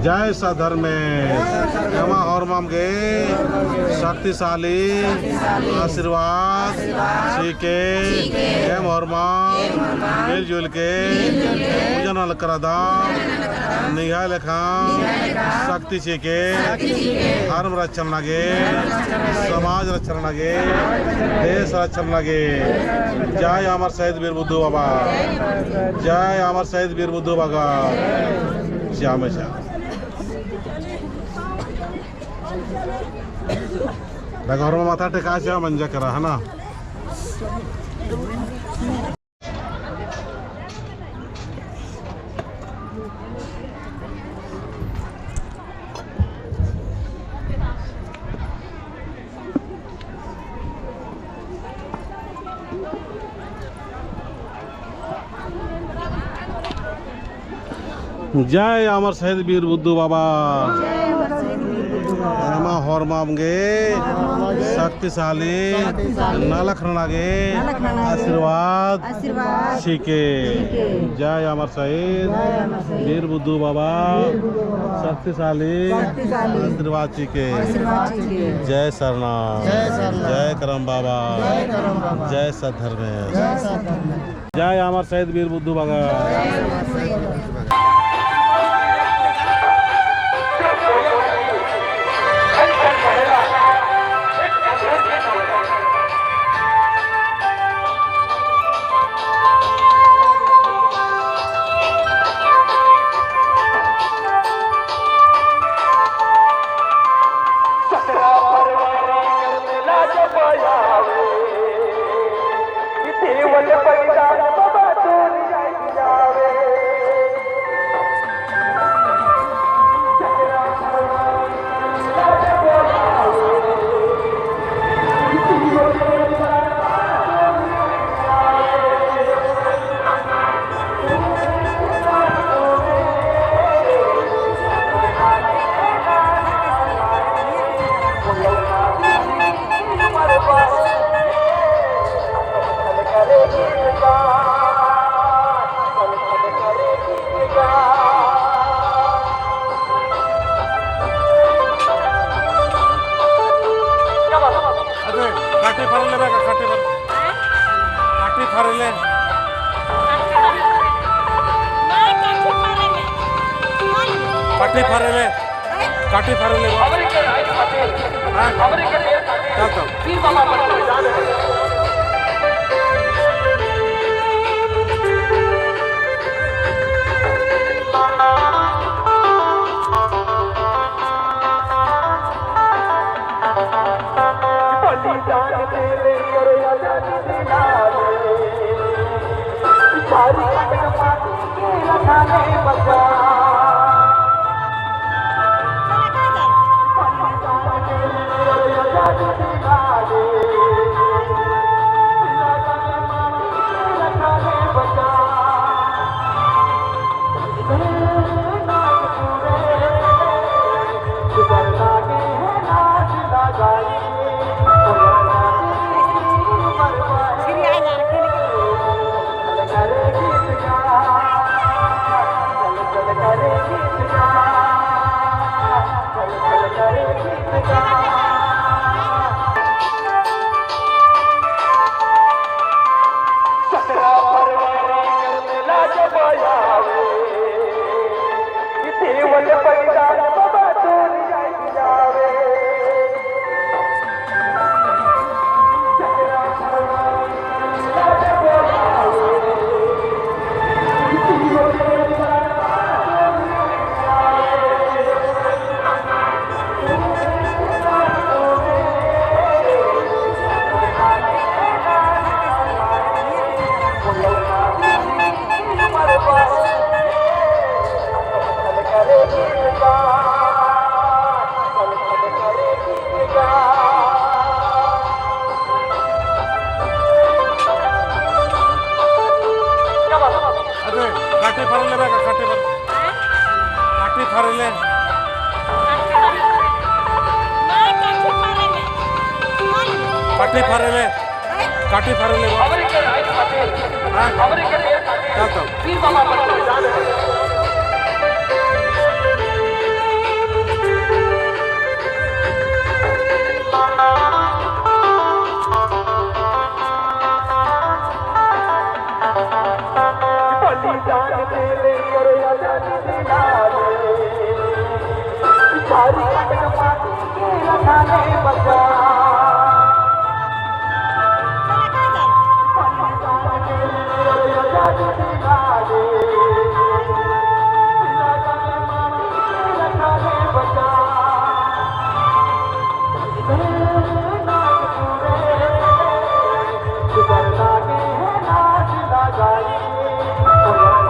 जय सधर्म एमा और माम गे शक्तिशाली आशीर्वाद सीखे एम और माम मिलजुल के पूजन करदा निहा लेखा शक्ति सीखे धर्म रक्षण लगे समाज रक्षण लगे देश रक्षण लगे। जय अमर शहीद वीर बुद्धू बाबा, जय अमर शहीद वीर बुद्धू बाबा। श्याम श्याम घर में माथा टेका से मंजा करा है ना। जय अमर शहीद वीर बुद्धू बाबा, एमा हर मामगे शक्तिशाली नलखनागे आशीर्वाद सीखे। जय अमर शहीद वीर बुद्धू बाबा शक्तिशाली आशीर्वाद सीखे। जय सरना, जय करम बाबा, जय सधर्म, जय अमर शहीद वीर बुद्धू बाबा। काटे फरले बे काटे फर काटे फरले काटे फरले काटे फरले चल चल फिर बाबा काटे फरले बे काटे फर काटे फरले काटे फरले काटे फारे ले सारी कटक माटी के रखाने बचा